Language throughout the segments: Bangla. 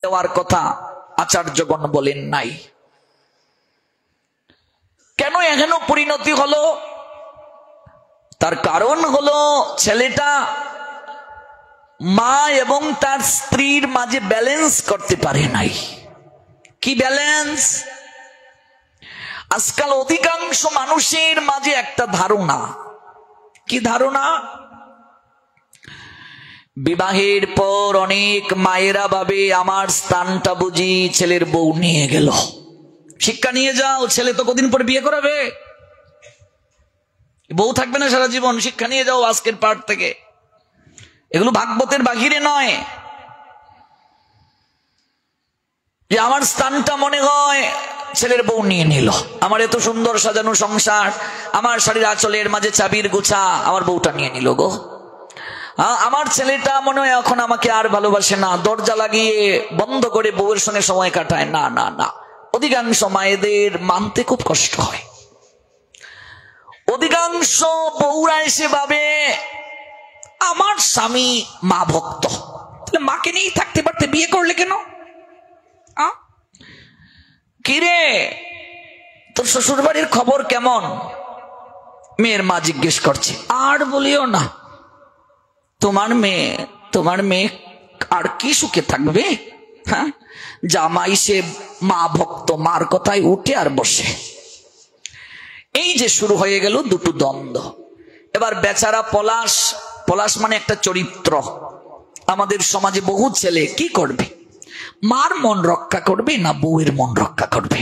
দেওয়ার কথা আচার্যগণ বলেন নাই। কেন এখনো পরিণতি হলো? তার কারণ হলো ছেলেটা মা এবং তার স্ত্রীর মাঝে ব্যালেন্স করতে পারে নাই। কি ব্যালেন্স? আজকাল অধিকাংশ মানুষের মাঝে একটা ধারণা। কি ধারণা? বিবাহের পর অনেক মায়েরা ভাবে আমার স্থানটা বুঝি ছেলের বউ নিয়ে গেল। শিক্ষা নিয়ে যাও, ছেলে তো কদিন পর বিয়ে করাবে, বউ থাকবে না সারা জীবন, শিক্ষা নিয়ে যাও আজকের পাঠ থেকে। এগুলো ভাগবতের বাহিরে নয়। যে আমার স্থানটা মনে হয় ছেলের বউ নিয়ে নিল, আমার এত সুন্দর সাজানো সংসার, আমার শাড়ির আঁচলের মাঝে চাবির গুছা আমার বউটা নিয়ে নিল গো। আমার ছেলেটা মনে হয় এখন আমাকে আর ভালোবাসে না, দরজা লাগিয়ে বন্ধ করে বউয়ের সঙ্গে সময় কাটায়। না না না, অধিকাংশ মায়েদের মানতে খুব কষ্ট হয়। অধিকাংশ বউরা এসে ভাবে আমার স্বামী মা ভক্ত, তাহলে মাকে নিয়েই থাকতে পারতে, বিয়ে করলে কেন? কিরে তোর শ্বশুর বাড়ির খবর কেমন? মেয়ের মা জিজ্ঞেস করছে। আর বলিও না, তোমার মেয়ে আর কি সুখে থাকবে? হ্যাঁ, জামাই সে মা ভক্ত, মার কথায় উঠে আর বসে। এই যে শুরু হয়ে গেল দুটো দ্বন্দ্ব। এবার বেচারা পলাশ, পলাশ মানে একটা চরিত্র। আমাদের সমাজে বহু ছেলে কি করবে? মার মন রক্ষা করবে না বউয়ের মন রক্ষা করবে?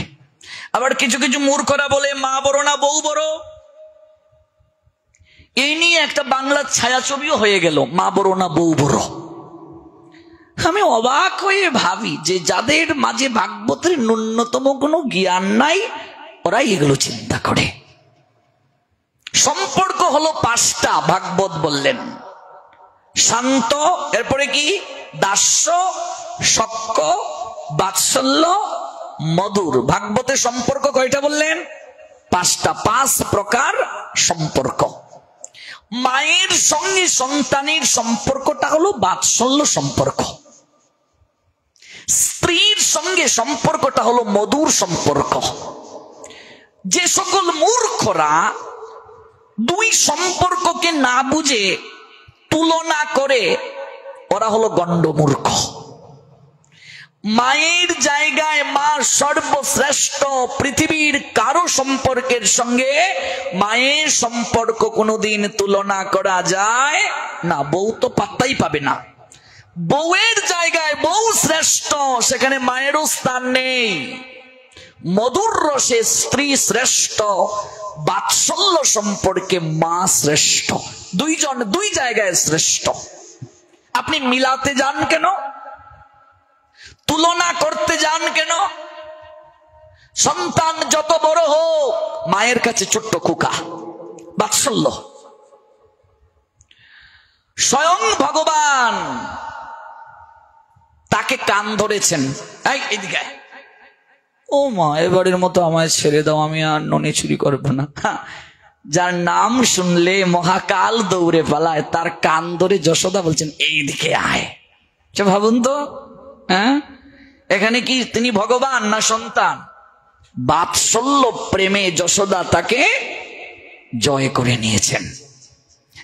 আবার কিছু কিছু মূর্খরা বলে মা বড় না বউ বড়। এই নিয়ে একটা বাংলার ছায়াছবিও হয়ে গেল, মা বড় না বউ বড়। আমি অবাক হয়ে ভাবি যে যাদের মাঝে ভাগবতের ন্যূনতম কোনো জ্ঞান নাই, ওরাই এগুলো চিন্তা করে। সম্পর্ক হলো পাঁচটা, ভাগবত বললেন। শান্ত, এরপরে কি? দাস্য, সখ্য, বাৎসল্য, মধুর। ভাগবতের সম্পর্ক কয়টা বললেন? পাঁচটা। 5 প্রকার সম্পর্ক। মায়ের সঙ্গে সন্তানের সম্পর্কটা হলো বাৎসল্য সম্পর্ক। স্ত্রীর সঙ্গে সম্পর্কটা হলো মধুর সম্পর্ক। যে সকল মূর্খরা দুই সম্পর্ককে না বুঝে তুলনা করে, ওরা হলো গণ্ডমূর্খ। মায়ের জায়গায় মা সর্বশ্রেষ্ঠ। পৃথিবীর কারো সম্পর্কের সঙ্গে মায়ের সম্পর্ক কোনোদিন তুলনা করা যায় না। বউ তো পাত্তাই পাবে না। বউয়ের জায়গায় বউ শ্রেষ্ঠ, সেখানে মায়েরও স্থান নেই। মধুর রসে স্ত্রী শ্রেষ্ঠ, বাৎসল্য সম্পর্কে মা শ্রেষ্ঠ। দুইজন দুই জায়গায় শ্রেষ্ঠ। আপনি মিলাতে যান কেন? তুলনা করতে যান কেন? সন্তান যত বড় হোক, মায়ের কাছে ছোট্ট খোকা, বাৎসল্য। স্বয়ং ভগবান তাকে কান ধরেছেন, এইদিকে ও মা, এবারের মতো আমায় ছেড়ে দাও, আমি আর ননি চুরি করবো না। যার নাম শুনলে মহাকাল দৌড়ে পালায়, তার কান ধরে যশোদা বলছেন এইদিকে আয়। ভাবুন তো, হ্যাঁ, এখানে কি তিনি ভগবান না সন্তান? বাৎসল্য প্রেমে যশোদা তাকে জয় করে নিয়েছেন।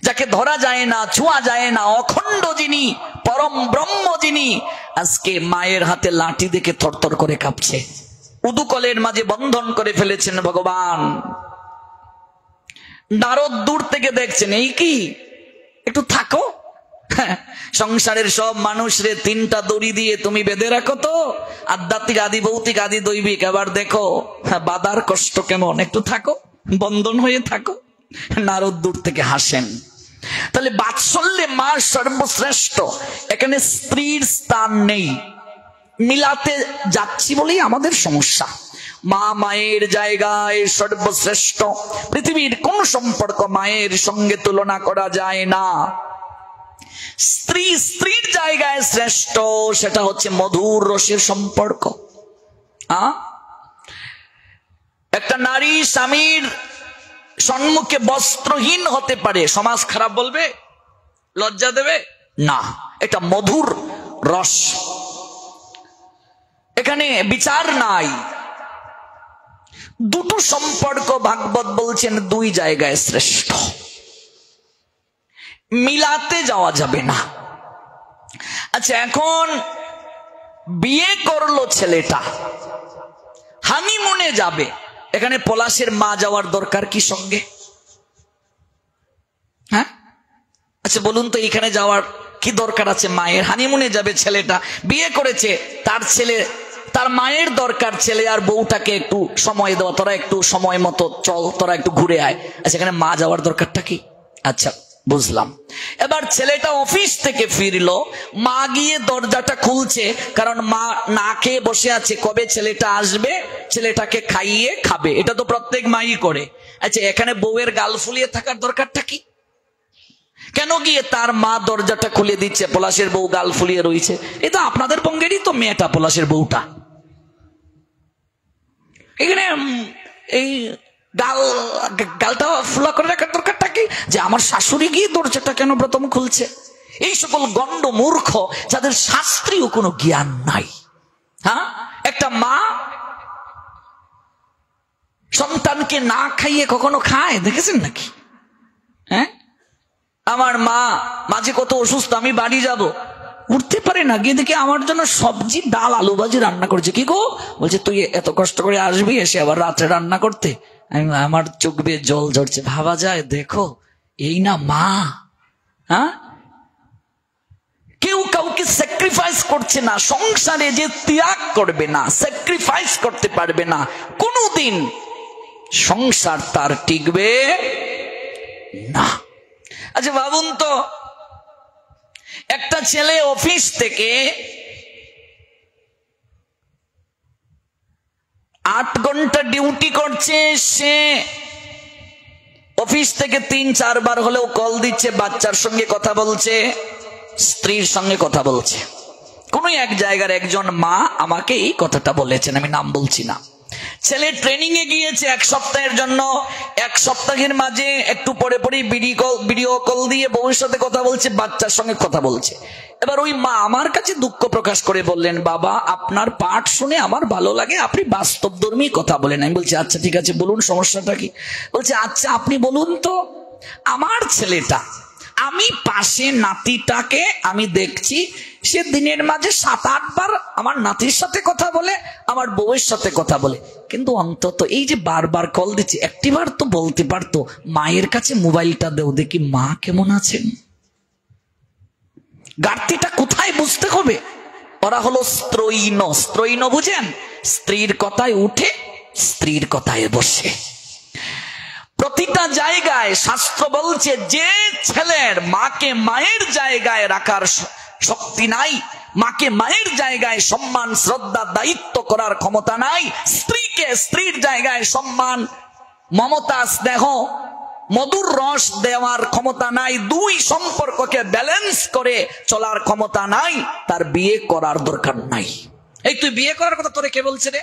যাকে ধরা যায় না, ছোঁয়া যায় না, অখণ্ড যিনি, পরম ব্রহ্ম যিনি, আজকে মায়ের হাতে লাঠি দেখে থরথর করে কাঁপছে। উদুকলের মাঝে বন্ধন করে ফেলেছেন ভগবান। নারদ দূর থেকে দেখছেন, এই কি, একটু থাকো, সংসারের সব মানুষরে 3টা দড়ি দিয়ে তুমি বেঁধে রাখো তো, আধ্যাত্মিক আদি ভৌতিক আদি দৈবিক, আবার দেখো বাধার কষ্ট কেমন, একটু থাকো, বন্ধন হয়ে থাকো। নারদ দূর থেকে হাসেন। তাহলে বাৎসল্যে মা সর্বশ্রেষ্ঠ, এখানে স্ত্রীর স্থান নেই। মিলাতে যাচ্ছি বলেই আমাদের সমস্যা। মা মায়ের জায়গায় সর্বশ্রেষ্ঠ। পৃথিবীর কোন সম্পর্ক মায়ের সঙ্গে তুলনা করা যায় না। স্ত্রী স্ত্রীর জায়গায় শ্রেষ্ঠ, সেটা হচ্ছে মধুর রসের সম্পর্ক। একটা নারী স্বামীর সম্মুখে বস্ত্রহীন হতে পারে, সমাজ খারাপ বলবে, লজ্জা দেবে না। এটা মধুর রস। এখানে বিচার নাই। দুটো সম্পর্ক ভাগবত বলছেন দুই জায়গায় শ্রেষ্ঠ, মিলাতে যাওয়া যাবে না। আচ্ছা, এখন বিয়ে করলো ছেলেটা, হানিমুনে যাবে, এখানে পলাশের মা যাওয়ার দরকার কি সঙ্গে? হ্যাঁ, আচ্ছা বলুন তো, এখানে যাওয়ার কি দরকার আছে মায়ের? হানিমুনে যাবে ছেলেটা, বিয়ে করেছে, তার ছেলে, তার মায়ের দরকার ছেলে আর বউটাকে একটু সময় দেওয়া, তোরা একটু সময় মতো চল, তোরা একটু ঘুরে আয়। আচ্ছা, এখানে মা যাওয়ার দরকারটা কি? আচ্ছা বুঝলাম। এবার ছেলেটা অফিস থেকে ফিরলো, মা গিয়ে দরজাটা খুলছে, কারণ মা না খেয়ে বসে আছে, কবে ছেলেটা আসবে ছেলেটাকে খাইয়ে খাবে, এটা তো প্রত্যেক মাই করে। আচ্ছা, এখানে বউয়ের গাল ফুলিয়ে থাকার দরকারটা কি? কেন গিয়ে তার মা দরজাটা খুলে দিচ্ছে, পলাশের বউ গাল ফুলিয়ে রয়েছে? এটা আপনাদের বঙ্গেরই তো মেয়েটা, পলাশের বউটা। এখানে এই গালটা ফুলা করে রাখার দরকারটা কি? যে আমার শাশুড়ি গিয়ে দরজাটা কেন প্রথম খুলছে? এই সকল গণ্ড মূর্খ যাদের শাস্ত্রীয় কোনো জ্ঞান নাই। হ্যাঁ, একটা মা সন্তানকে না খাইয়ে কখনো খায় দেখেছেন নাকি? হ্যাঁ, আমার মা মাঝে কত অসুস্থ, আমি বাড়ি যাব, উঠতে পারে না, গিয়ে দেখি আমার জন্য সবজি ডাল আলু ভাজি রান্না করছে। কি গো? বলছে তুই এত কষ্ট করে আসবি, এসে আবার রাত্রে রান্না করতে? আমার চোখ বেয়ে জল ঝরছে, ভাবা যায়, দেখো এই না মা। হ্যাঁ, কেউ কাউকে স্যাক্রিফাইস করছে না, সংসারে যে ত্যাগ করবে না, স্যাক্রিফাইস করতে পারবে না, কোনোদিন সংসার তার টিকবে না। আচ্ছা ভাবুন তো, একটা ছেলে অফিস থেকে 8 ঘন্টা ডিউটি করছে, সে অফিস থেকে 3-4 বার হলেও কল দিচ্ছে, বাচ্চার সঙ্গে কথা বলছে, স্ত্রীর সঙ্গে কথা বলছে। কোন এক জায়গার একজন মা আমাকে এই কথাটা বলেছেন, আমি নাম বলছি না। ছেলে ট্রেনিং এ গিয়েছে 1 সপ্তাহের জন্য, 1 সপ্তাহের মাঝে একটু পরে পরে ভিডিও কল দিয়ে বউয়ের সাথে কথা বলছে, বাচ্চার সঙ্গে কথা বলছে। এবার ওই মা আমার কাছে দুঃখ প্রকাশ করে বললেন, বাবা আপনার পাঠ শুনে আমার ভালো লাগে, আপনি বাস্তবধর্মী কথা বলেন। আমি বলছি আচ্ছা ঠিক আছে, বলুন সমস্যাটা কি? বলছে আচ্ছা আপনি বলুন তো, আমার ছেলেটা, আমি পাশে নাতিটাকে আমি দেখছি, সে দিনের মাঝে 7-8 বার আমার নাতির সাথে কথা বলে, আমার বউয়ের সাথে কথা বলে, কিন্তু অন্তত এই যে বারবার কল দিচ্ছে, একটিবার তো বলতে পারতো মায়ের কাছে মোবাইলটা দেও, দেখি মা কেমন আছেন। ঘাটতিটা কোথায় বুঝতে হবে? ওরা হলো স্ত্রৈণ। স্ত্রৈণ বুঝেন? স্ত্রীর কথায় উঠে, স্ত্রীর কথায় বসে। প্রতিটা জায়গায় শাস্ত্র বলছে, যে ছেলের মাকে মায়ের জায়গায় রাখার শক্তি নাই, মাকে মায়ের জায়গায় সম্মান শ্রদ্ধা দায়িত্ব করার ক্ষমতা নাই, স্ত্রীকে স্ত্রীর জায়গায় সম্মান মমতা স্নেহ মধুর রস দেওয়ার ক্ষমতা নাই, দুই সম্পর্ককে ব্যালেন্স করে চলার ক্ষমতা নাই, তার বিয়ে করার দরকার নাই। এই তুই বিয়ে করার কথা তোরে কে বলছে রে?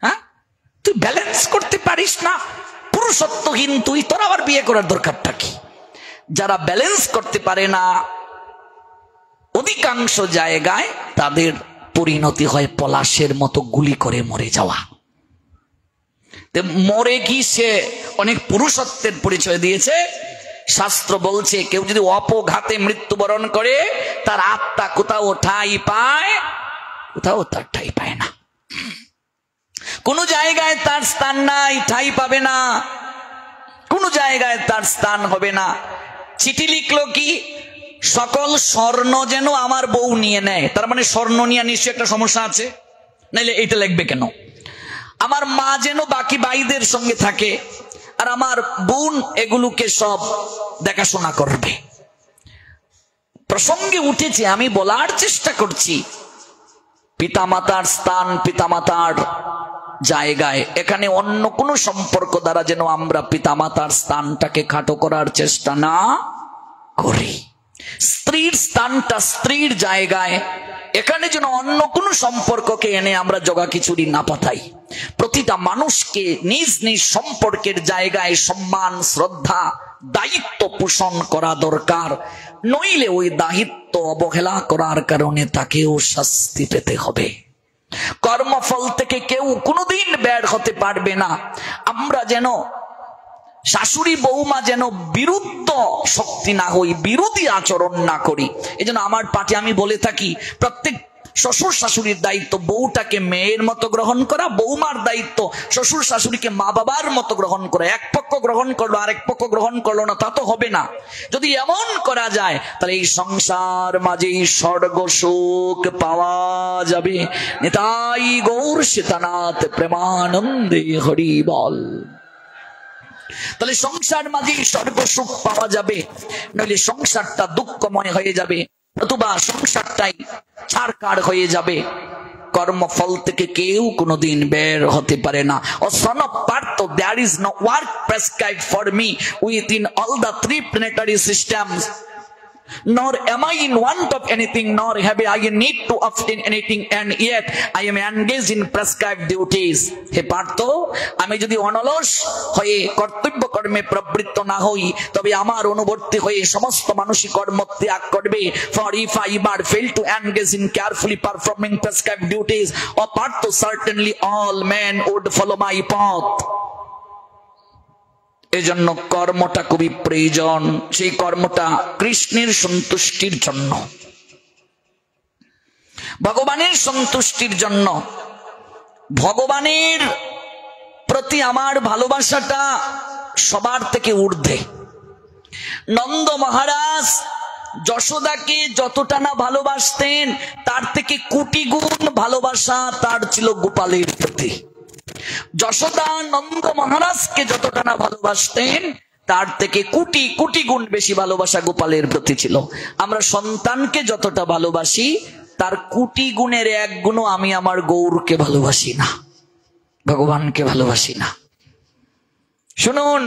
হ্যাঁ, তুই ব্যালেন্স করতে পারিস না, পুরুষত্বহীন তুই, তোর আবার বিয়ে করার দরকারটা কি? যারা ব্যালেন্স করতে পারে না, অধিকাংশ জায়গায় তাদের পরিণতি হয় পলাশের মতো গুলি করে মরে যাওয়া। মরে কি সে অনেক পুরুষত্বের পরিচয় দিয়েছে? শাস্ত্র বলছে কেউ যদি অপঘাতে মৃত্যুবরণ করে, তার আত্মা কোথাও ঠাঁই পায়, কোথাও তার ঠাঁই পায় না, কোন জায়গায় তার স্থান নাই, ঠাঁই পাবে না, কোন জায়গায় তার স্থান হবে না। চিঠি লিখলো কি, সকল স্বর্ণ যেন আমার বউ নিয়ে নেয়, তার মানে স্বর্ণ নিয়ে নিশ্চয়ই একটা সমস্যা আছে, নাইলে এইটা লিখবে কেন? আমার মা যেন বাকি ভাইদের সঙ্গে থাকে, আর আমার বোন এগুলোকে সব দেখাশোনা করবে। প্রসঙ্গে উঠেছে, আমি বলার চেষ্টা করছি, পিতামাতার স্থান, পিতামাতার জায়গায়, এখানে অন্য কোন সম্পর্ক দ্বারা যেন আমরা পিতামাতার স্থানটাকে খাটো করার চেষ্টা না করি। স্ত্রীর স্থানটা স্ত্রীর জায়গায়, এখানে যেন অন্য কোন সম্পর্ককে এনে আমরা জগাখিচুড়ি না পাঠাই। প্রতিটা মানুষকে নিজ নিজ সম্পর্কের জায়গায় সম্মান শ্রদ্ধা দায়িত্ব পোষণ করা দরকার, নইলে ওই দায়িত্ব অবহেলা করার কারণে তাকেও শাস্তি পেতে হবে। কর্মফল থেকে কেউ কোনোদিন বের হতে পারবে না। আমরা যেন শাশুড়ি বৌমা যেন বিরুদ্ধ শক্তি না হই, বিরোধী আচরণ না করি। এই জন্য আমার পাঠে আমি বলে থাকি, প্রত্যেক শ্বশুর শাশুড়ির দায়িত্ব বউটাকে মেয়ের মতো গ্রহণ করা, বৌমার দায়িত্ব শ্বশুর শাশুড়িকে মা বাবার মতো গ্রহণ করা। এক পক্ষ গ্রহণ করলো আর এক পক্ষ গ্রহণ করলো না, তা তো হবে না। যদি এমন করা যায় তাহলে এই সংসার মাঝেই স্বর্গ সুখ পাওয়া যাবে। নিতাই গৌর সীতানাথ প্রেমানন্দে হরি বল। তাহলে সংসার মাঝেই স্বর্গ সুখ পাওয়া যাবে, নইলে সংসারটা দুঃখময় হয়ে যাবে, অথবা সংসারটাই ছাড়কার হয়ে যাবে। কর্মফল থেকে কেউ কোনোদিন বের হতে পারে না। ও son of Parth, there is no work prescribed for me within all the three planetary systems, nor am I in want of anything, nor have I need to obtain anything, and yet I am engaged in prescribed duties. হে পার্থ, আমি যদি অনলস হয়ে কর্তব্য কর্মে প্রবৃত্ত না হই, তবে আমার অনুবর্তী হয়ে সমস্ত মানুষই কর্ম ত্যাগ করবে। For if I ever fail to engage in carefully performing prescribed duties, O Partha, certainly all men would follow my path. এজন্য কর্মটা খুবই প্রয়োজন। সেই কর্মটা কৃষ্ণের সন্তুষ্টির জন্য, ভগবানের সন্তুষ্টির জন্য। ভগবানের প্রতি আমার ভালোবাসাটা সবার থেকে ঊর্ধ্বে। নন্দ মহারাজ যশোদাকে যতটা না ভালোবাসতেন, তার থেকে কোটি গুণ ভালোবাসা তার ছিল গোপালের প্রতি। যশোদা নন্দ মহারাজকে যতটা না ভালোবাসতেন, তার থেকে কোটি কোটি গুণ বেশি ভালোবাসা গোপালের প্রতি ছিল। আমরা সন্তানকে যতটা ভালোবাসি, তার কোটি গুণের এক গুণও আমি আমার গৌরকে ভালোবাসি না, ভগবানকে ভালোবাসি না। শুনুন,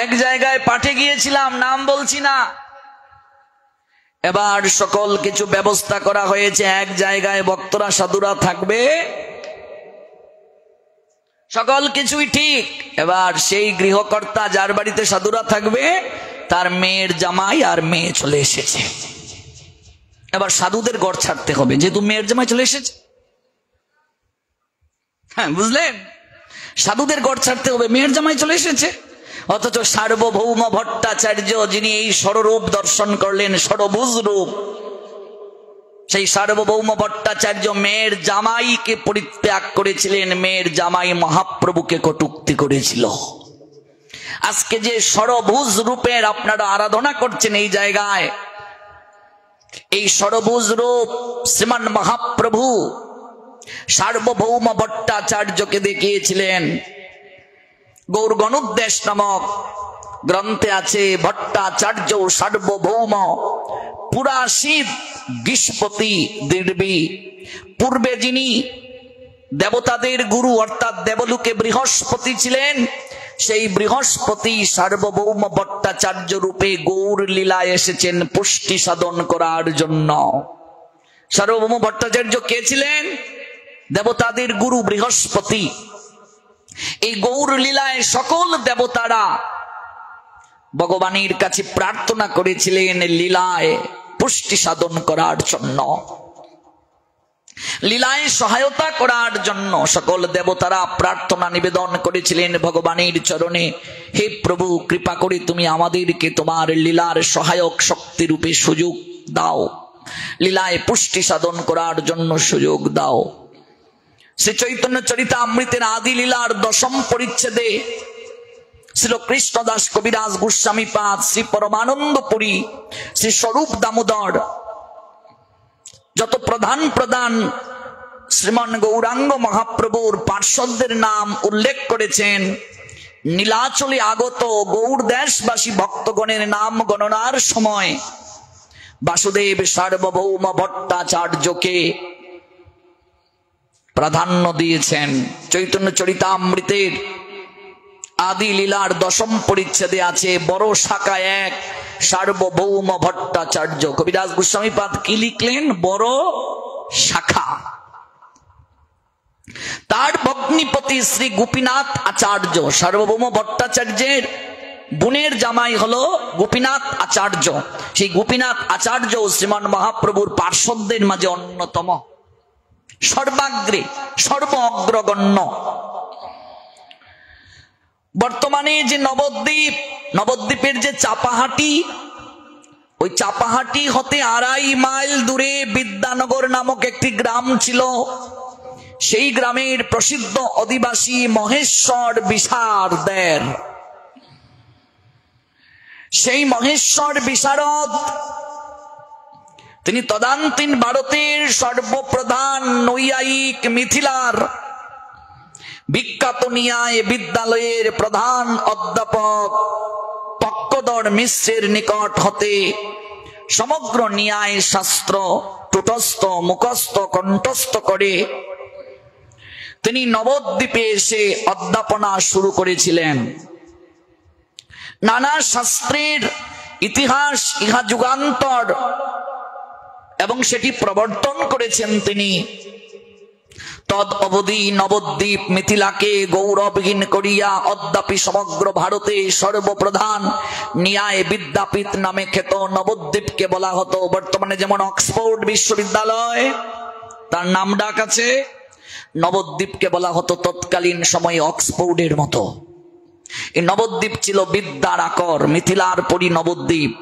এক জায়গায় পাঠে গিয়েছিলাম, নাম বলছি না। এবার সকল কিছু ব্যবস্থা করা হয়েছে। এক জায়গায় ভক্তরা সাধুরা থাকবে, সকল কিছুই ঠিক। এবার সেই গৃহকর্তা যার বাড়িতে সাধুরা থাকবে, তার মেয়ের জামাই আর মেয়ে চলে এসেছে। এবার সাধুদের ঘর ছাড়তে হবে, যেহেতু মেয়ের জামাই চলে এসেছে। হ্যাঁ, বুঝলেন? সাধুদের ঘর ছাড়তে হবে, মেয়ের জামাই চলে এসেছে। অথচ সার্বভৌম ভট্টাচার্য, যিনি এই ষড়রূপ দর্শন করলেন, ষড়ভুজ রূপ, সেই সার্বভৌম ভট্টাচার্য মেয়ের জামাইকে পরিত্যাগ করেছিলেন, মেয়ের জামাই মহাপ্রভুকে কটূক্তি করেছিল। আজকে যে ষড়ভুজ রূপের আপনারা আরাধনা করছেন এই জায়গায়, এই ষড়ভুজ রূপ শ্রীমান মহাপ্রভু সার্বভৌম ভট্টাচার্যকে দেখিয়েছিলেন। গৌর গণোদ্দেশ নামক গ্রন্থে আছে, ভট্টাচার্য সার্বভৌম পুরাশিব গিষ্পতি দির্বি। পূর্বে যিনি দেবতাদের গুরু অর্থাৎ দেবলোকে বৃহস্পতি ছিলেন, সেই বৃহস্পতি সার্বভৌম ভট্টাচার্য রূপে গৌর লীলায় এসেছেন পুষ্টি সাধন করার জন্য। সার্বভৌম ভট্টাচার্য কে ছিলেন? দেবতাদের গুরু বৃহস্পতি। এই গৌর লীলায় সকল দেবতারা ভগবানের কাছে প্রার্থনা করেছিলেন লীলায় পুষ্টি সাধন করার জন্য, লীলায় সহায়তা করার জন্য সকল দেবতারা প্রার্থনা নিবেদন করেছিলেন ভগবানের চরণে। হে প্রভু, কৃপা করে তুমি আমাদেরকে তোমার লীলার সহায়ক শক্তি রূপে সুযোগ দাও, লীলায় পুষ্টি সাধন করার জন্য সুযোগ দাও। শ্রী চৈতন্য চরিতামৃতের আদি লীলার 10ম পরিচ্ছেদে শ্রী কৃষ্ণদাস কবিরাজ গোস্বামী পাদ, শ্রী পরমানন্দপুরী, শ্রী স্বরূপ দামোদর, যত প্রধান প্রধান শ্রীমান গৌরাঙ্গ মহাপ্রভুর পার্শ্বদের নাম উল্লেখ করেছেন। নীলাচলে আগত গৌর দেশবাসী ভক্তগণের নাম গণনার সময় বাসুদেব সার্বভৌম ভট্টাচার্যকে প্রাধান্য দিয়েছেন। চৈতন্য চরিতামৃতের আদি লীলার 10ম পরিচ্ছেদে আছে, বড় শাখা 1 সার্বভৌম ভট্টাচার্য। কবিরাজ গোস্বামী পাদ কি লিখলেন? বড় শাখা। তার ভগ্নিপতি শ্রী গোপীনাথ আচার্য, সার্বভৌম ভট্টাচার্যের বোনের জামাই হলো গোপীনাথ আচার্য। সেই গোপীনাথ আচার্য শ্রীমান মহাপ্রভুর পার্শ্বদের মাঝে অন্যতম। সর্বাগ্রে, সর্ব অগ্রগণ্য। বর্তমানে যে নবদ্বীপ, নবদ্বীপের যে চাপাহাটি, ওই চাপাহাটি হতে 2.5 মাইল দূরে বিদ্যানগর নামক একটি গ্রাম ছিল। সেই গ্রামের প্রসিদ্ধ অধিবাসী মহেশ্বর বিশারদের, সেই মহেশ্বর বিশারদ তিনি তদানীন্তন ভারতের সর্বপ্রধান নৈয়ায়িক, মিথিলার বিখ্যাত ন্যায় বিদ্যালয়ের প্রধান অধ্যাপক পক্কদর মিশ্রের নিকট হতে সমগ্র ন্যায় শাস্ত্র টুটস্থ, মুখস্থ, কণ্ঠস্থ করে তিনি নবদ্বীপে এসে অধ্যাপনা শুরু করেছিলেন। নানা শাস্ত্রের ইতিহাস, ইহা যুগান্তর, এবং সেটি প্রবর্তন করেছেন তিনি। তদ অবধি নবদ্বীপ মিথিলাকে গৌরবহীন করিয়া অদ্যাপি সমগ্র ভারতে সর্বপ্রধান ন্যায় বিদ্যাপীঠ নামে খ্যাত নবদ্বীপকে বলা হতো। বর্তমানে যেমন অক্সফোর্ড বিশ্ববিদ্যালয় তার নাম ডাক আছে, নবদ্বীপকে বলা হতো তৎকালীন সময়ে অক্সফোর্ডের মতো। এই নবদ্বীপ ছিল বিদ্যার আকর, মিথিলার পরি নবদ্বীপ।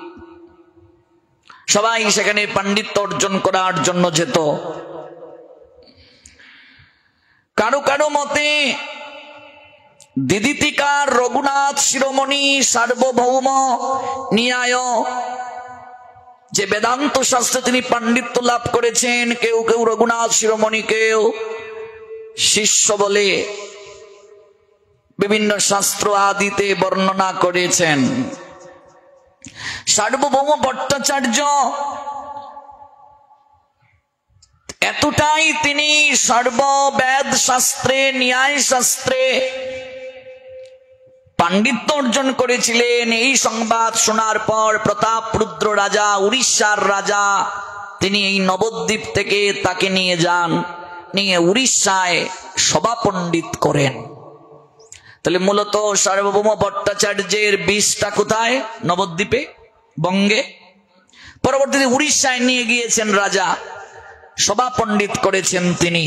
সবাই সেখানে পাণ্ডিত্য অর্জন করার জন্য যেত। কারো কারো মতে দিদিতিকার রঘুনাথ শিরোমণি সার্বভৌম ন্যায় যে বেদান্ত শাস্ত্রে তিনি পাণ্ডিত্য লাভ করেছেন, কেউ কেউ রঘুনাথ শিরোমণি, কেউ শিষ্য বলে বিভিন্ন শাস্ত্র আদিতে বর্ণনা করেছেন। সার্বভৌম ভট্টাচার্য এতটাই তিনি সর্ববেদ শাস্ত্রে, ন্যায় শাস্ত্রে পাণ্ডিত্য অর্জন করেছিলেন। এই সংবাদ শোনার পর প্রতাপরুদ্র রাজা, উড়িষ্যার রাজা, তিনি এই নবদ্বীপ থেকে তাকে নিয়ে যান, নিয়ে উড়িষ্যায় সভা পণ্ডিত করেন। তাহলে মূলত সার্বভৌম ভট্টাচার্যের বীজটা কোথায়? নবদ্বীপে, বঙ্গে। পরবর্তীতে উড়িষ্যায় নিয়ে গিয়েছেন রাজা, সভা পণ্ডিত করেছেন তিনি।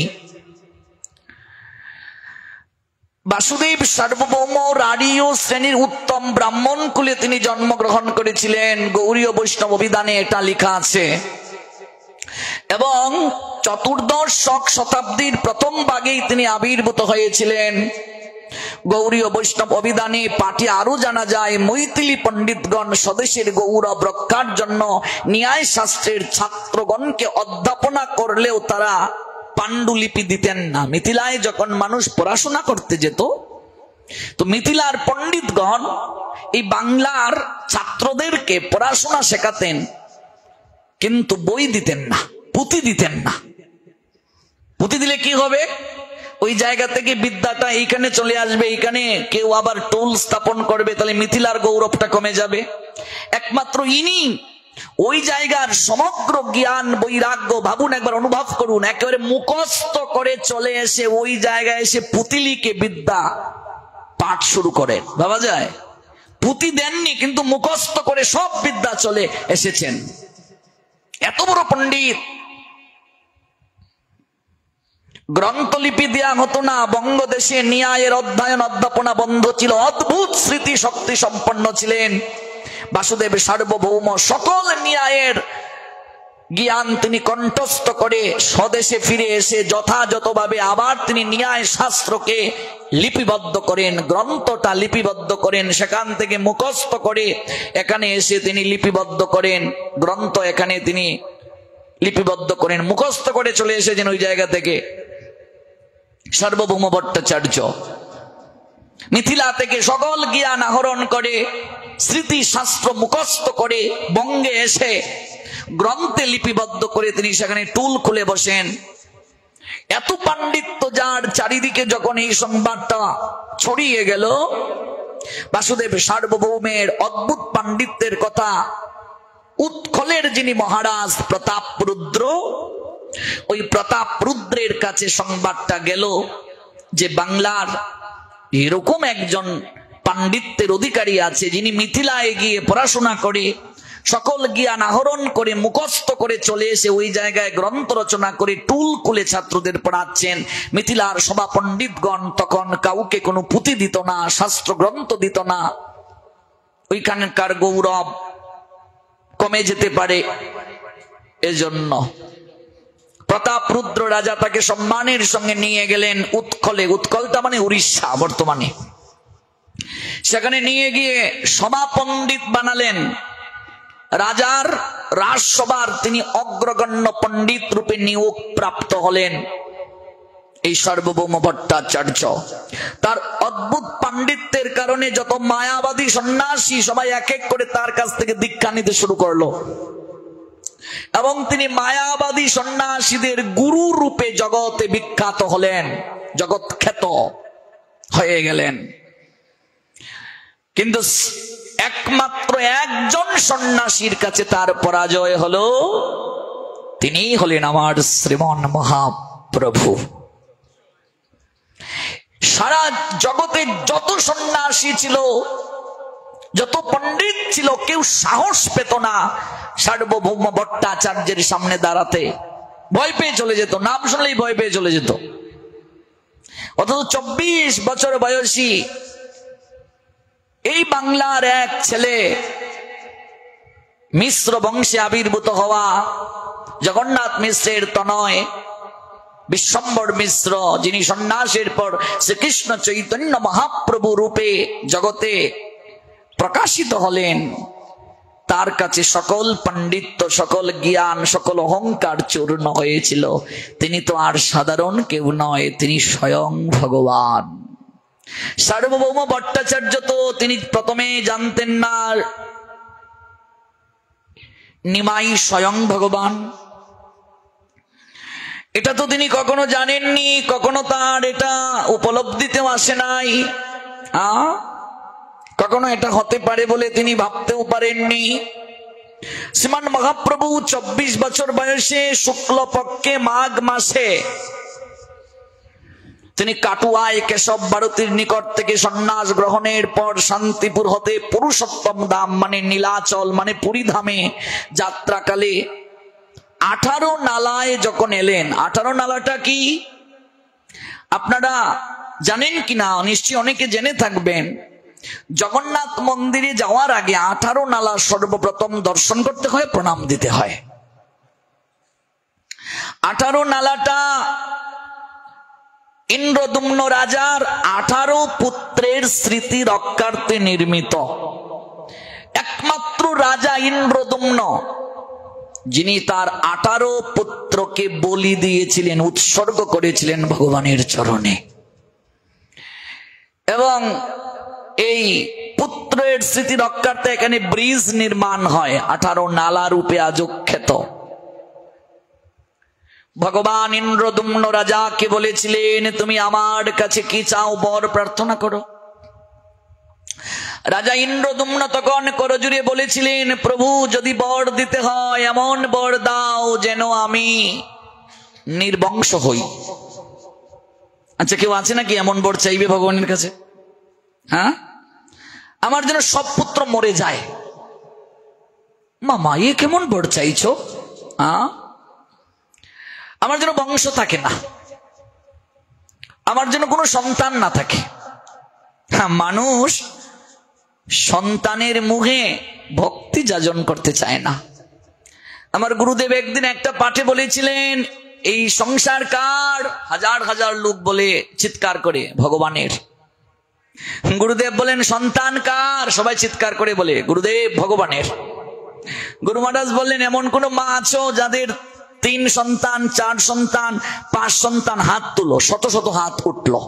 বাসুদেব সার্বভৌম রাড়ীয় শ্রেণীর উত্তম ব্রাহ্মণ কুলে তিনি জন্মগ্রহণ করেছিলেন, গৌড়ীয় বৈষ্ণব অভিধানে এটা লেখা আছে। এবং চতুর্দশ শতাব্দীর প্রথম ভাগেই তিনি আবির্ভূত হয়েছিলেন। গৌড়ীয় বৈষ্ণব অভিধানে পাঠে আরো জানা যায়, মৈথিলী পণ্ডিতগণ স্বদেশের গৌরব রক্ষার জন্য ন্যায় শাস্ত্রের ছাত্রগণকে অধ্যাপনা করলেও তারা পাণ্ডুলিপি দিতেন না। মিথিলায় যখন মানুষ পড়াশোনা করতে যেত, তো মিথিলার পণ্ডিতগণ এই বাংলার ছাত্রদেরকে পড়াশোনা শেখাতেন, কিন্তু বই দিতেন না, পুঁথি দিতেন না। পুঁথি দিলে কি হবে? ওই জায়গা থেকে বিদ্যাটা এইখানে চলে আসবে, এইখানে কেউ আবার টুল স্থাপন করবে, তাহলে মিথিলার গৌরবটা কমে যাবে। একমাত্র ইনি ওই জায়গার সমগ্র জ্ঞান বৈরাগ্য, ভাবুন একবার, অনুভব করুন, একেবারে মুখস্থ করে চলে এসে ওই জায়গায় এসে পুঁথি লিখে বিদ্যা পাঠ শুরু করেন। ভাবা যায়? পুঁথি দেননি, কিন্তু মুখস্থ করে সব বিদ্যা চলে এসেছেন। এত বড় পণ্ডিত। গ্রন্থলিপি দেয়া হতো না, বঙ্গদেশে ন্যায়ের অধ্যয়ন অধ্যাপনা বন্ধ ছিল। অদ্ভুত স্মৃতি শক্তি সম্পন্ন ছিলেন বাসুদেব সার্বভৌম। সকল ন্যায়ের জ্ঞান তিনি কণ্ঠস্থ করে স্বদেশে ফিরে এসে যথাযথভাবে আবার তিনি ন্যায় শাস্ত্রকে লিপিবদ্ধ করেন, গ্রন্থটা লিপিবদ্ধ করেন, সেখান থেকে মুখস্থ করে এখানে এসে তিনি লিপিবদ্ধ করেন, গ্রন্থ এখানে তিনি লিপিবদ্ধ করেন, মুখস্থ করে চলে এসেছেন ওই জায়গা থেকে। সার্বভৌম ভট্টাচার্য মিথিলা থেকে সকল জ্ঞান আহরণ করে, স্মৃতি শাস্ত্র মুখস্থ করে বঙ্গে এসে গ্রন্থে লিপিবদ্ধ করে তিনি সেখানে টুল খুলে বসেন। এত পাণ্ডিত্য যার, চারিদিকে যখন এই সংবাদটা ছড়িয়ে গেল, বাসুদেব সার্বভৌমের অদ্ভুত পাণ্ডিত্যের কথা উৎকলের যিনি মহারাজ প্রতাপরুদ্র, ওই প্রতাপরুদ্রের কাছে সংবাদটা গেল যে বাংলার এরকম একজন পাণ্ডিত্যের অধিকারী আছে, যিনি মিথিলায় গিয়ে পড়াশোনা করে সকল জ্ঞান আহরণ করে মুখস্থ করে চলে এসে ওই জায়গায় গ্রন্থ রচনা করে টুল কুলে ছাত্রদের পড়াচ্ছেন। মিথিলার সভা পণ্ডিতগণ তখন কাউকে কোনো পুঁথি দিত না, শাস্ত্র গ্রন্থ দিত না। ওইখানকার গৌরব কমে যেতে পারে, এজন্য প্রতাপরুদ্র রাজা তাকে সম্মানের সঙ্গে নিয়ে গেলেন উৎকলে। উৎকলটা মানে উড়িষ্যা বর্তমানে। সেখানে নিয়ে গিয়ে সভা পণ্ডিত বানালেন। রাজার রাজসভার তিনি অগ্রগণ্য পণ্ডিত রূপে নিয়োগ প্রাপ্ত হলেন এই সার্বভৌম ভট্টাচার্য। তার অদ্ভুত পাণ্ডিত্যের কারণে যত মায়াবাদী সন্ন্যাসী সবাই এক এক করে তার কাছ থেকে দীক্ষা নিতে শুরু করলো, এবং তিনি মায়াবাদী সন্ন্যাসীদের গুরু রূপে জগতে বিখ্যাত হলেন, জগৎ খ্যাত হয়ে গেলেন। কিন্তু একমাত্র একজন সন্ন্যাসীর কাছে তার পরাজয় হলো, তিনি হলেন আমার শ্রীমন মহাপ্রভু। সারা জগতে যত সন্ন্যাসী ছিল, যত পণ্ডিত ছিল, কেউ সাহস পেত না সার্বভৌম ভট্টাচার্যের সামনে দাঁড়াতে। ভয় পেয়ে চলে যেত, নাম শুনলেই ভয় পেয়ে চলে যেত। অথচ 24 বছর বয়সী এই বাংলার এক ছেলে, মিশ্র বংশে আবির্ভূত হওয়া জগন্নাথ মিশ্রের তনয় বিশ্বম্বর মিশ্র, যিনি সন্ন্যাসের পর শ্রীকৃষ্ণ চৈতন্য মহাপ্রভু রূপে জগতে প্রকাশিত হলেন, তার কাছে সকল পাণ্ডিত্য, সকল জ্ঞান, সকল অহংকার চূর্ণ হয়েছিল। তিনি তো আর সাধারণ কেউ নয়, তিনি স্বয়ং ভগবান। সার্বভৌম ভট্টাচার্য তো তিনি প্রথমে জানতেন না নিমাই স্বয়ং ভগবান, এটা তো তিনি কখনো জানেননি, কখনো তার এটা উপলব্ধিতেও আসে নাই। কখনো এটা হতে পারে বলে তিনি ভাবতেও পারেননি। শ্রীমান মহাপ্রভু 24 বছর বয়সে শুক্লপক্ষে মাঘ মাসে তিনি কাটুয়ায় কেশব ভারতীর নিকট থেকে সন্ন্যাস গ্রহণের পর শান্তিপুর হতে পুরুষোত্তম ধাম মানে নীলাচল মানে পুরী ধামে যাত্রাকালে 18 নালায় যখন এলেন। 18 নালাটা কি আপনারা জানেন কিনা? নিশ্চয়ই অনেকে জেনে থাকবেন। জগন্নাথ মন্দিরে যাওয়ার আগে 18 নালা সর্বপ্রথম দর্শন করতে হয়, প্রণাম দিতে হয়। 18 নালাটা ইন্দ্রদুম্ন রাজার 18 পুত্রের স্মৃতি রক্ষার্থে নির্মিত। একমাত্র রাজা ইন্দ্রদুম্ন, যিনি তার 18 পুত্রকে বলি দিয়েছিলেন, উৎসর্গ করেছিলেন ভগবানের চরণে। এবং এই পুত্রের স্মৃতি রক্ষার্থে এখানে ব্রিজ নির্মাণ হয়, 18 নালা রূপে আজখ্যাত। ভগবান ইন্দ্রদুম্ন রাজাকে বলেছিলেন, তুমি আমার কাছে কি চাও, বর প্রার্থনা করো। রাজা ইন্দ্রদুম্ন তখন করজুড়ে বলেছিলেন, প্রভু যদি বর দিতে হয় এমন বর দাও যেন আমি নির্বংশ হই। আচ্ছা, কেউ আছে নাকি এমন বর চাইবে ভগবানের কাছে? হ্যাঁ, আমার যেন সব পুত্র মরে যায়। মামা এ কেমন বর চাইছো? আমার যেন বংশ থাকে না, আমার যেন কোনো সন্তান না থাকে। হ্যাঁ, মানুষ সন্তানের মুখে ভক্তি যাজন করতে চায় না। আমার গুরুদেব একদিন একটা পাঠে বলেছিলেন, এই সংসার কার? হাজার হাজার লোক বলে চিৎকার করে ভগবানের। গুরুদেব বলেন, সন্তান কার? সবাই চিৎকার করে বলে গুরুদেব ভগবানের। গুরু মহারাজ বললেন, এমন কোন মা আছো যাদের 3 সন্তান, 4 সন্তান, 5 সন্তান? হাত তুলো। শত শত হাত উঠলো।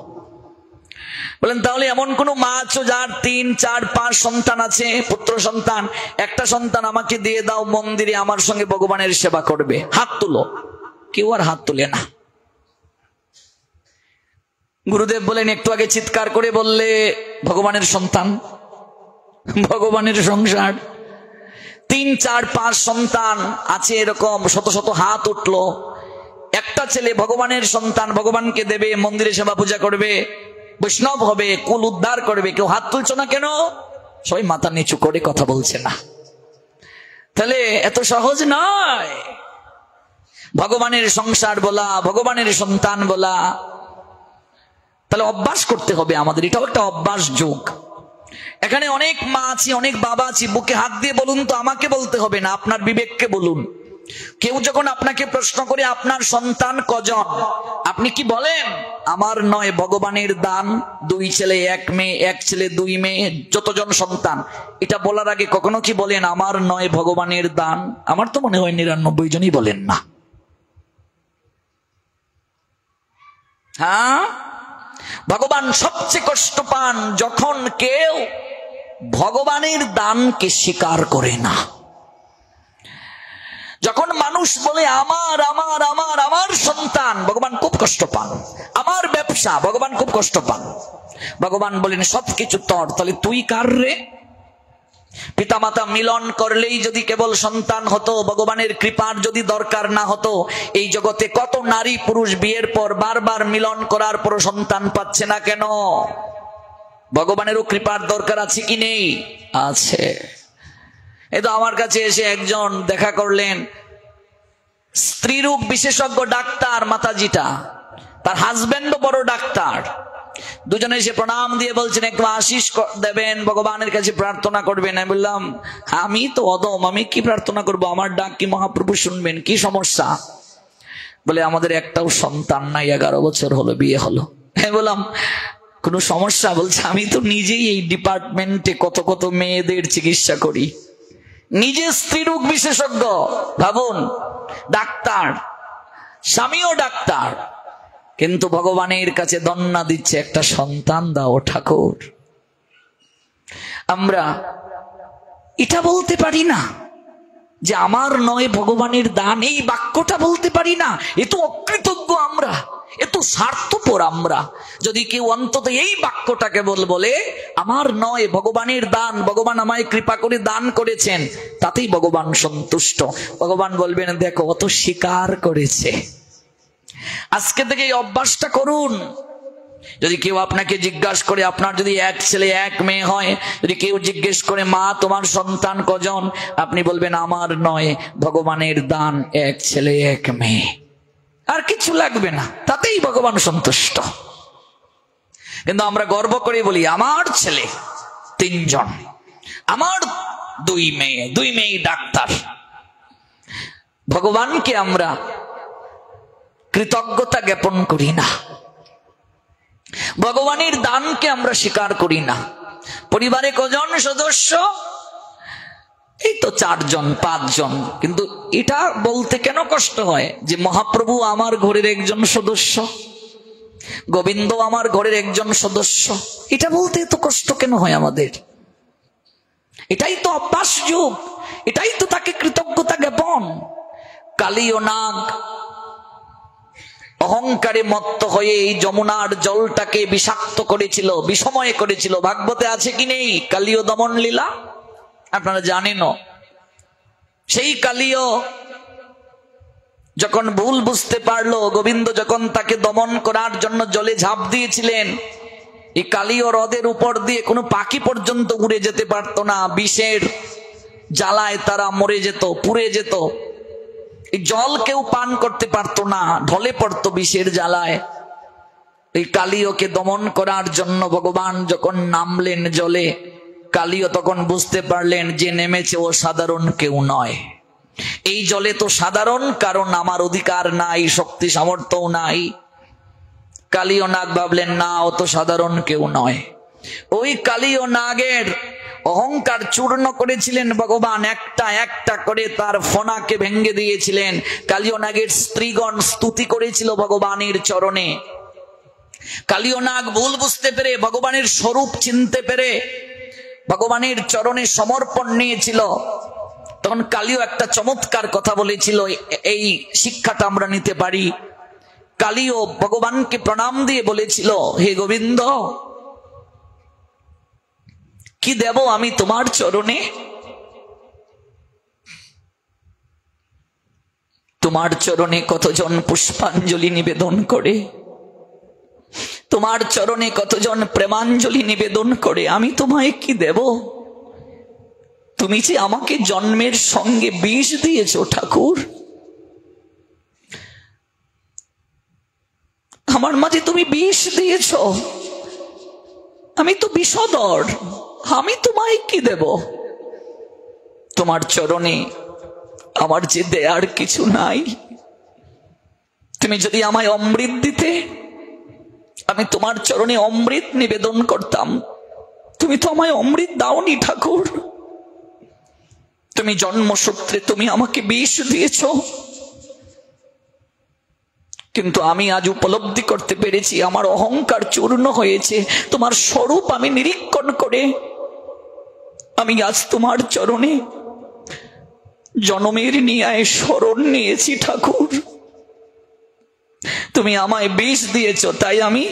বলেন, তাহলে এমন কোন মা আছো যার 3, 4, 5 সন্তান আছে, পুত্র সন্তান? একটা সন্তান আমাকে দিয়ে দাও, মন্দিরে আমার সঙ্গে ভগবানের সেবা করবে। হাত তুলো। কেউ আর হাত তুলে না। গুরুদেব বলেন, একটু আগে চিৎকার করে বললে ভগবানের সন্তান, ভগবানের সংসার, 3, 4, 5 সন্তান আছে, এরকম শত শত হাত উঠলো। একটা ছেলে ভগবানের সন্তান, ভগবানকে দেবে, মন্দিরে সেবা পূজা করবে, বৈষ্ণব হবে, কুল উদ্ধার করবে, কেউ হাত তুলছো না কেন? সবাই মাথা নিচু করে কথা বলছে না। তাহলে এত সহজ নয় ভগবানের সংসার বলা, ভগবানের সন্তান বলা। তাহলে অভ্যাস করতে হবে আমাদের, এটাও একটা অভ্যাস যোগ। এখানে অনেক মা আছি, অনেক বাবা আছি, বুকে হাত দিয়ে বলুন তো, আমাকে বলতে হবে না, আপনার বিবেককে বলুন। কেউ যখন আপনাকে প্রশ্ন করে আপনার সন্তান কজন, আপনি কি বলেন? আমার নয়, ভগবানের দান, 2 ছেলে 1 মেয়ে, 1 ছেলে 2 মেয়ে, যতজন সন্তান। এটা বলার আগে কখনো কি বলেন আমার নয়, ভগবানের দান? আমার তো মনে হয় 99 জনই বলেন না। হ্যাঁ, ভগবান সবচেয়ে কষ্ট পান যখন কেউ ভগবানের দানকে স্বীকার করে না। যখন মানুষ বলে আমার আমার আমার আমার সন্তান, ভগবান খুব কষ্ট পান। আমার ব্যবসা, ভগবান খুব কষ্ট পান। ভগবান বলেন সবকিছু তোর, তাহলে তুই কার রে? পিতামাতা মিলন করলেই যদি কেবল সন্তান হতো, ভগবানের কৃপার যদি দরকার না হতো, এই জগতে কত নারী পুরুষ বিয়ের পর বারবার মিলন করার পর সন্তান পাচ্ছে না কেন? ভগবানেরও কৃপার দরকার আছে কি নেই? আছে। এই তো আমার কাছে এসে একজন দেখা করলেন, স্ত্রীরোগ বিশেষজ্ঞ ডাক্তার মাতাজিটা, তার হাজবেন্ডও বড় ডাক্তার। দুজনে এসে প্রণাম দিয়ে বলছেন একটু আশীষ দেবেন, ভগবানের কাছে প্রার্থনা করবেন। আমি বললাম আমি তো অদম, আমি কি প্রার্থনা করব? আমার ডাক কি মহাপ্রভু শুনবেন? কি সমস্যা? বলে আমাদের একটাও সন্তান নাই, 11 বছর হলো বিয়ে হলো। আমি বললাম কোনো সমস্যা? বলছে আমি তো নিজেই এই ডিপার্টমেন্টে কত কত মেয়েদের চিকিৎসা করি, নিজে স্ত্রীরোগ বিশেষজ্ঞ, ভাবুন, ডাক্তার, স্বামীও ডাক্তার, কিন্তু ভগবানের কাছে দন্না দিচ্ছে একটা সন্তান দাও ঠাকুর। আমরা এটা বলতে পারি না যে আমার নয়, ভগবানের দান, এই বাক্যটা বলতে পারি না। এ তো অকৃতজ্ঞ আমরা, এ তো স্বার্থপর আমরা। যদি কেউ অন্তত এই বাক্যটাকে বলে আমার নয়, ভগবানের দান, ভগবান আমায় কৃপা করে দান করেছেন, তাতেই ভগবান সন্তুষ্ট। ভগবান বলবেন দেখো অত স্বীকার করেছে। আজকে থেকে এই অভ্যাসটা করুন। যদি কেউ আপনাকে জিজ্ঞাসা করে, আপনার যদি 1 ছেলে 1 মেয়ে হয়, যদি কেউ জিজ্ঞেস করে মা তোমার সন্তান কজন, আপনি বলবেন আমার নয়, ভগবানের দান, 1 ছেলে 1 মেয়ে, আর কিছু লাগবে না, তাতেই ভগবান সন্তুষ্ট। কিন্তু আমরা গর্ব করে বলি আমার ছেলে 3 জন, আমার 2 মেয়ে ডাক্তার। ভগবানকে আমরা কৃতজ্ঞতা জ্ঞাপন করি না, ভগবানের দানকে আমরা স্বীকার করি না। পরিবারে কজন সদস্য? এই তো 4 জন 5 জন। কিন্তু এটা বলতে কেন কষ্ট হয় যে মহাপ্রভু আমার ঘরের একজন সদস্য, গোবিন্দ আমার ঘরের একজন সদস্য, এটা বলতে এত কষ্ট কেন হয় আমাদের? এটাই তো অভ্যাস যুগ, এটাই তো তাকে কৃতজ্ঞতা জ্ঞাপন। কালী ও নাগ অহংকারে মত্ত হয়ে এই যমুনার জলটাকে বিষাক্ত করেছিল, বিষময় করেছিল। ভাগবতে আছে কি নেই কালীয় দমন লীলা? আপনারা জানেন। সেই কালীয় যখন ভুল বুঝতে পারলো, গোবিন্দ যখন তাকে দমন করার জন্য জলে ঝাঁপ দিয়েছিলেন, এই কালীয় হ্রদের উপর দিয়ে কোনো পাখি পর্যন্ত উড়ে যেতে পারতো না। বিষের জ্বালায় তারা মরে যেত, পুড়ে যেত। এই জল কেউ পান করতে পারতো না, ঢলে পড়তো বিষের জ্বালায়। এই কালীয়কে দমন করার জন্য ভগবান যখন নামলেন জলে, কালীয় তখন বুঝতে পারলেন যে নেমেছে ও সাধারণ কেউ নয়। এই জলে তো সাধারণ কারণ আমার অধিকার নাই, শক্তি সামর্থ্যও নাই। কালীয় নাগ ভাবলেন না, ও তো সাধারণ কেউ নয়। ওই কালীয় নাগের অহংকার চূর্ণ করেছিলেন ভগবান, একটা একটা করে তার ফণাকে ভেঙে দিয়েছিলেন। কালীয় নাগের স্ত্রীগণ স্তুতি করেছিল ভগবানের চরণে। কালীয় নাগ ভুল বুঝতে পেরে, ভগবানের স্বরূপ চিনতে পেরে ভগবানের চরণে সমর্পণ নিয়েছিল। তখন কালীয় একটা চমৎকার কথা বলেছিল, এই শিক্ষাটা আমরা নিতে পারি। কালীয় ভগবানকে প্রণাম দিয়ে বলেছিল, হে গোবিন্দ, কি দেব আমি তোমার চরণে? তোমার চরণে কতজন পুষ্পাঞ্জলি নিবেদন করে, তোমার চরণে কতজন প্রেমাঞ্জলি নিবেদন করে, আমি তোমায় কি দেব? তুমি যে আমাকে জন্মের সঙ্গে বিষ দিয়েছো ঠাকুর, আমার মাঝে তুমি বিষ দিয়েছো, আমি তো বিষধর, আমি তোমায় কি দেব? তোমার চরণে আমার যে দেয়ার কিছু নাই, তুমি যদি আমায় অমৃত দিতে, আমি তোমার চরণে অমৃত নিবেদন করতাম। তুমি তো আমায় অমৃত দাওনি ঠাকুর, তুমি জন্মসূত্রে তুমি আমাকে বিষ দিয়েছ। কিন্তু আমি আজ উপলব্ধি করতে পেরেছি, আমার অহংকার চূর্ণ হয়েছে তোমার স্বরূপ আমি নিরীক্ষণ করে। আমি আজ তোমার চরণে জনমের ন্যায় শরণ নিয়েছি ঠাকুর। তুমি আমায় বিষ দিয়েছ, তাই আমি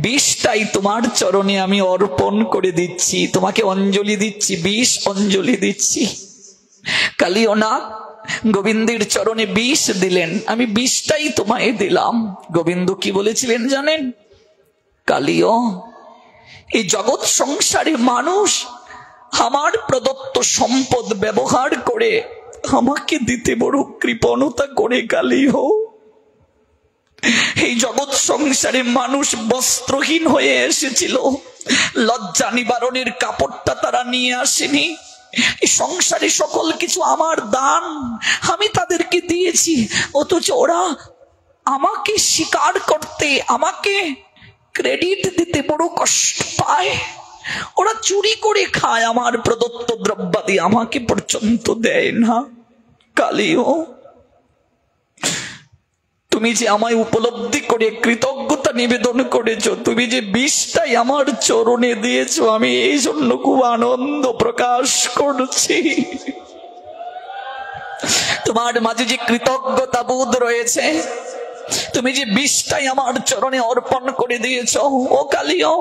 বিষটাই তোমার চরণে আমি অর্পণ করে দিচ্ছি, তোমাকে অঞ্জলি দিচ্ছি, বিষ অঞ্জলি দিচ্ছি। কালিও না গোবিন্দের চরণে বিষ দিলেন, আমি বিষটাই তোমায় দিলাম। গোবিন্দ কি বলেছিলেন জানেন? কালিও, এই জগৎ সংসারে মানুষ আমার প্রদত্ত সম্পদ ব্যবহার করে আমাকে দিতে বড় কৃপণতা করে। কালিও, এই জগৎ সংসারে মানুষ বস্ত্রহীন হয়ে এসেছিল, লজ্জা নিবারণের কাপড়টা তারা নিয়ে আসেনি। এই সংসারে সকল কিছু আমার দান, আমি তাদেরকে দিয়েছি, অথচ ওরা আমাকে স্বীকার করতে, আমাকে ক্রেডিট দিতে বড় কষ্ট পায়। ওরা চুরি করে খায় আমার প্রদত্ত দ্রব্যাদি, আমাকে পর্যন্ত দেয় না। কালিও, তুমি যে আমায় উপলব্ধি করে কৃতজ্ঞতা নিবেদন করেছো, তুমি যে বিষটাই আমার চরণে দিয়েছো, আমি এই জন্য খুব আনন্দ প্রকাশ করছি। তোমার মাঝে যে কৃতজ্ঞতা বোধ রয়েছে, তুমি যে বিষটাই আমার চরণে অর্পণ করে দিয়েছো, ও কালিও,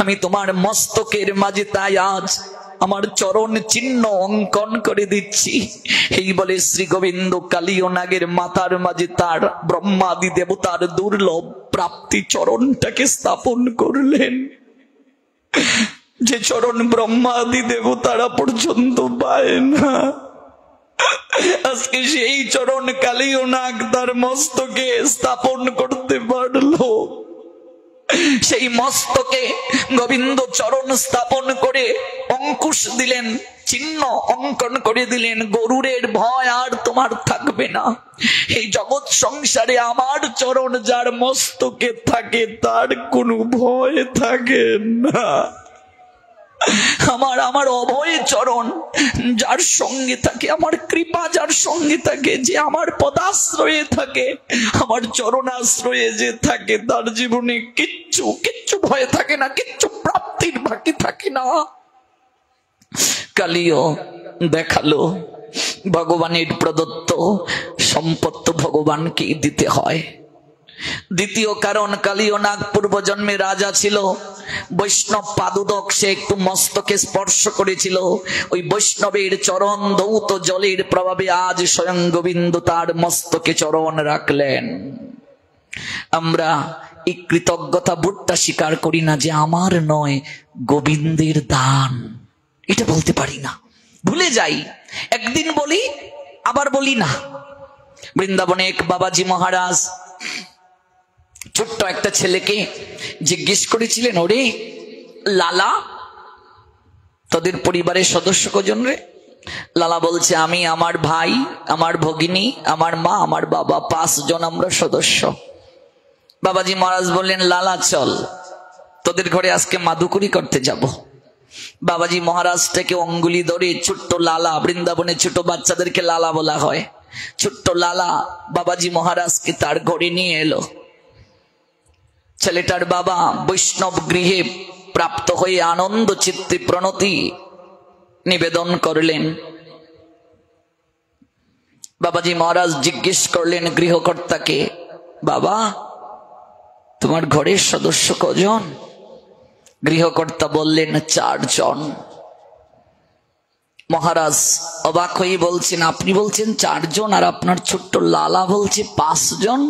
আমি তোমার মস্তকের মাঝে তাই আজ আমার চরণ চিহ্ন অঙ্কন করে দিচ্ছি। এই বলে শ্রী গোবিন্দ কালিও নাগের মাথার মাঝে তার ব্রহ্মাদি দেবতার দুর্লভ প্রাপ্তি চরণটাকে স্থাপন করলেন, যে চরণ ব্রহ্মাদি দেবতারা পর্যন্ত পায় না। আজকে সেই চরণ কালিও নাগ তার মস্তকে স্থাপন করতে পারলো। সেই মস্তকে গোবিন্দ চরণ স্থাপন করে অঙ্কুশ দিলেন, চিহ্ন অঙ্কন করে দিলেন। গরুরের ভয় আর তোমার থাকবে না। এই জগৎ সংসারে আমার চরণ যার মস্তকে থাকে তার কোনো ভয় থাকে না। আমার অভয় চরণ যার সঙ্গে থাকে, আমার কৃপা যার সঙ্গে থাকে, যে আমার পদাশ্রয়ে থাকে, আমার চরণাশ্রয়ে যে থাকে, তার জীবনে কিচ্ছু ভয় থাকে না, কিচ্ছু প্রাপ্তির বাকি থাকে না। কালিও দেখালো ভগবানের প্রদত্ত সম্পদ ভগবানকে দিতে হয়। দ্বিতীয় কারণ, কালিও নাগ পূর্বজন্মে রাজা ছিল, বৈষ্ণব পাদুদক সে একটু মস্তকে স্পর্শ করেছিল। ওই বৈষ্ণবের চরণ দৌত জলের প্রভাবে আজ স্বয়ং গোবিন্দ তার মস্তকে চরণ রাখলেন। আমরা এই কৃতজ্ঞতা বোধটা স্বীকার করি না, যে আমার নয়, গোবিন্দের দান, এটা বলতে পারি না, ভুলে যাই। একদিন বলি, আবার বলি না। বৃন্দাবনে এক বাবাজি মহারাজ ছোট্ট একটা ছেলেকে জিজ্ঞেস করেছিলেন, ওরে লালা, তোদের পরিবারের সদস্য কজন রে? লালা বলছে, আমি, আমার ভাই, আমার ভগিনী, আমার মা, আমার বাবা, 5 জন আমরা সদস্য। বাবাজি মহারাজ বললেন, লালা চল, তোদের ঘরে আজকে মাদুকুরি করতে যাব। বাবাজি মহারাজটাকে অঙ্গুলি ধরে ছোট্ট লালা, বৃন্দাবনে ছোট বাচ্চাদেরকে লালা বলা হয়, ছোট্ট লালা বাবাজি মহারাজকে তার ঘরে নিয়ে এলো। ছেলেটার বাবা বৈষ্ণব গৃহে প্রাপ্ত হয়ে আনন্দ চিত্তে প্রণতি নিবেদন করলেন। বাবাজি মহারাজ জিজ্ঞেস করলেন গৃহকর্তাকে, বাবা তোমার ঘরের সদস্য কজন? গৃহকর্তা বললেন, 4 জন। মহারাজ অবাক হয়ে বলছেন, আপনি বলছেন 4 জন, আর আপনার ছোট্ট লালা বলছে 5 জন?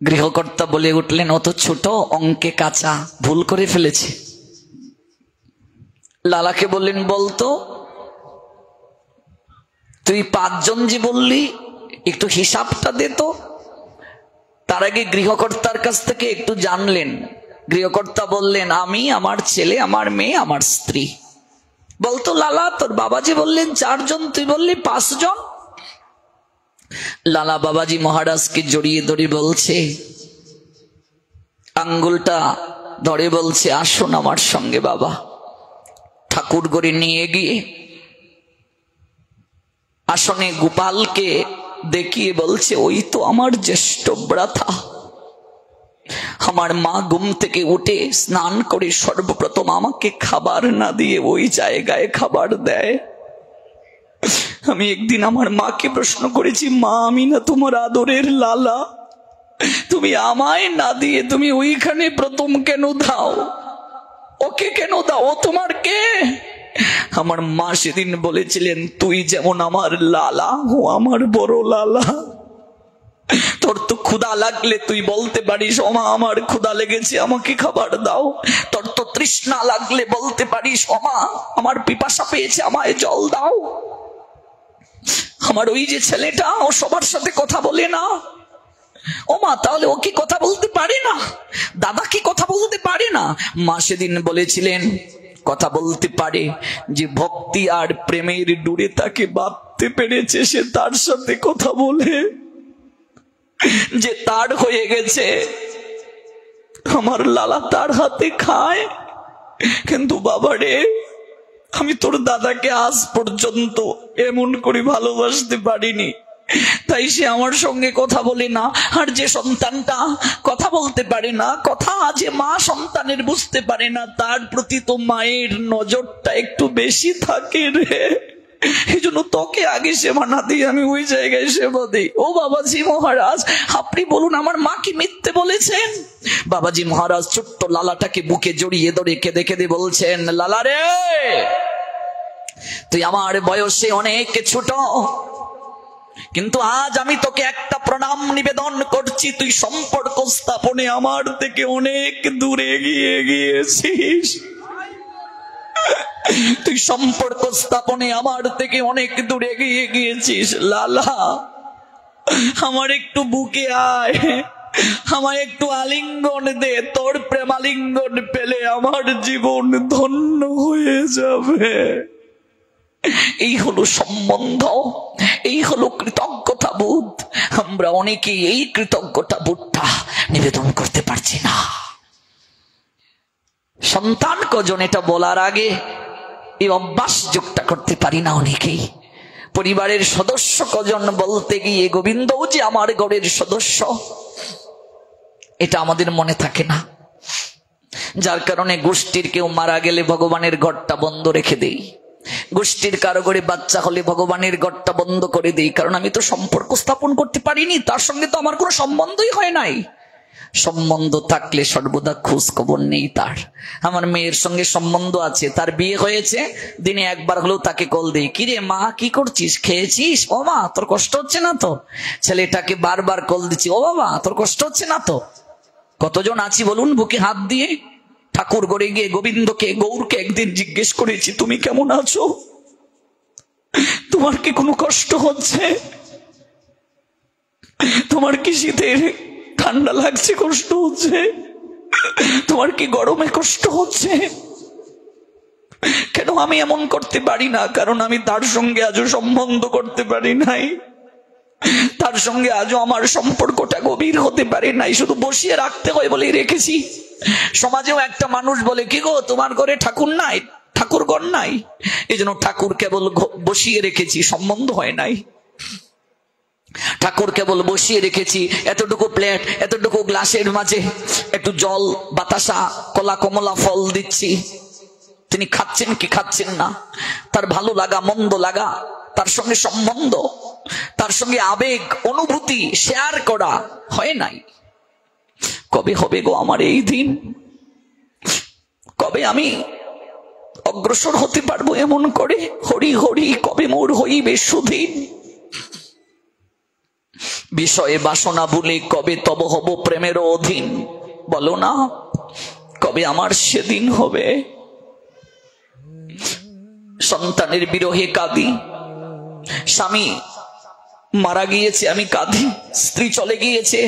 গৃহকর্তা বলে উঠলেন, অত ছোট, অঙ্কে কাঁচা, ভুল করে ফেলেছে। লালাকে বললেন, বলতো তুই 5 জন যে বললি, একটু হিসাবটা দে তো। তার আগে গৃহকর্তার কাছ থেকে একটু জানলেন। গৃহকর্তা বললেন, আমি, আমার ছেলে, আমার মেয়ে, আমার স্ত্রী। বলতো লালা, তোর বাবাজি বললেন 4 জন, তুই বললি 5 জন। লালা বাবাজি মহারাজকে জড়িয়ে ধরে বলছে, আঙ্গুলটা ধরে বলছে, আসুন আমার সঙ্গে বাবা। ঠাকুর ঘরে নিয়ে গিয়ে আসনে গোপালকে দেখিয়ে বলছে, ওই তো আমার জ্যেষ্ঠ ভ্রাতা। আমার মা ঘুম থেকে উঠে স্নান করে সর্বপ্রথম আমাকে খাবার না দিয়ে ওই জায়গায় খাবার দেয়। আমি একদিন আমার মাকে প্রশ্ন করেছি, মা, আমি না তোমার আদরের লালা, তুমি আমায় না দিয়ে তুমি ওইখানে প্রথম কেন দাও? ওকে কেন দাও? ও তোমার কে? আমার মা সেদিন বলেছিলেন, তুই যেমন আমার লালা, ও আমার বড় লালা। তোর তো ক্ষুধা লাগলে তুই বলতে পারিস, ও মা আমার ক্ষুধা লেগেছে, আমাকে খাবার দাও। তোর তো তৃষ্ণা লাগলে বলতে পারিস, ও মা আমার পিপাসা পেয়েছে, আমায় জল দাও। আমার ওই যে ছেলেটা, ও সবার সাথে কথা বলে না। ও মা, তাহলে ও কি কথা বলতে পারে না? দাদা কি কথা বলতে পারে না? মা সেদিন বলেছিলেন, কথা বলতে পারে। যে ভক্তি আর প্রেমের ডুরে তাকে বাঁধতে পেরেছে, সে তার সাথে কথা বলে। যে তার হয়ে গেছে, আমার লালা তার হাতে খায়। কিন্তু বাবারে, আমি তোর দাদাকে আজ পর্যন্ত এমন করে ভালোবাসতে পারিনি, তাই সে আমার সঙ্গে কথা বলে না। আর যে সন্তানটা কথা বলতে পারে না, কথা যে মা সন্তানের বুঝতে পারে না, তার প্রতি তো মায়ের নজরটা একটু বেশি থাকে রে। এই জন্য তোকে আগে সেবা না দিয়ে আমি ওই জায়গায় সেবা দিই। ও বাবাজি মহারাজ, আপনি বলুন, আমার মা কি মিথ্যে বলেছেন? বাবাজি মহারাজ ছোট্ট লালাটাকে বুকে জড়িয়ে ধরে কেঁদে কেঁদে বলছেন, লালা রে, তুই আমার বয়সে অনেক ছোট, কিন্তু আজ আমি তোকে একটা প্রণাম নিবেদন করছি। তুই সম্পর্ক স্থাপনে আমার থেকে অনেক দূরে এগিয়ে গিয়েছিস। তুই সম্পর্ক স্থাপনে আমার থেকে অনেক দূরে এগিয়ে গিয়েছিস। লালা, আমার একটু বুকে আয়, আমায় একটু আলিঙ্গন দে। তোর প্রেম আলিঙ্গন পেলে আমার জীবন ধন্য হয়ে যাবে। এই হলো সম্বন্ধ, এই হলো কৃতজ্ঞতা বোধ। আমরা অনেকেই এই কৃতজ্ঞতা বোধটা নিবেদন করতে পারছি না। সন্তান কজন, এটা বলার আগে এই অভ্যাস যোগটা করতে পারি না অনেকেই। পরিবারের সদস্য কজন বলতে গিয়ে গোবিন্দও যে আমার ঘরের সদস্য, এটা আমাদের মনে থাকে না। যার কারণে গোষ্ঠীর কেউ মারা গেলে ভগবানের ঘরটা বন্ধ রেখে দেই। গোষ্ঠীর কারো ঘরে বাচ্চা হলে ভগবানের ঘরটা বন্ধ করে দেই, কারণ আমি তো সম্পর্ক স্থাপন করতে পারিনি, তার সঙ্গে তো আমার কোনো সম্বন্ধই হয় নাই। সম্বন্ধ থাকলে সর্বদা খোঁজ খবর নেই তার। আমার মেয়ের সঙ্গে সম্বন্ধ আছে, তার বিয়ে হয়েছে, দিনে একবার হলেও তাকে কল দেই, কিরে মা কি করছিস, খেয়েছিস? ও মা, তোর কষ্ট হচ্ছে না তো? ছেলেটাকে বারবার কল দিচ্ছি, ও বাবা তোর কষ্ট হচ্ছে না তো? কতজন আছি বলুন বুকে হাত দিয়ে? ঠাকুর ঘরে গিয়ে গোবিন্দকে, গৌরকে একদিন জিজ্ঞেস করেছি, তুমি কেমন আছো? তোমার কি কোনো কষ্ট হচ্ছে? তোমার কি শীতের ঠান্ডা লাগছে, কষ্ট হচ্ছে? তোমার কি গরমে কষ্ট হচ্ছে? কেন আমি এমন করতে পারি না? কারণ আমি তার সঙ্গে আজও সম্বন্ধ করতে পারি নাই, তার সঙ্গে আজও আমার সম্পর্কটা গভীর হতে পারে নাই। শুধু বসিয়ে রাখতে হয় বলেই রেখেছি। সমাজেও একটা মানুষ বলে, কি গো তোমার ঘরে ঠাকুর নাই, ঠাকুর ঘর নাই, এই জন্য ঠাকুর কেবল বসিয়ে রেখেছি, সম্বন্ধ হয় নাই। ঠাকুর কেবল বসিয়ে রেখেছি, এতটুকু প্লেট, এতটুকু গ্লাসের মাঝে একটু জল, বাতাসা, কলা কমলা ফল দিচ্ছি। তিনি খাচ্ছেন কি খাচ্ছেন না, তার ভালো লাগা মন্দ লাগা, তার সঙ্গে সম্বন্ধ, তার সঙ্গে আবেগ অনুভূতি শেয়ার করা হয় নাই। কবে হবে গো আমার এই দিন? কবে আমি অগ্রসর হতে পারবো এমন করে? হরি হরি কবে মোর হইবে সুদিন? বিষয়ে বাসনা ভুলে কবে তব হব প্রেমের অধীন? বলো না, কবে আমার সেদিন হবে? সন্তানের বিরহে কাঁদি, স্বামী মারা গিয়েছে আমি কাঁদি, স্ত্রী চলে গিয়েছে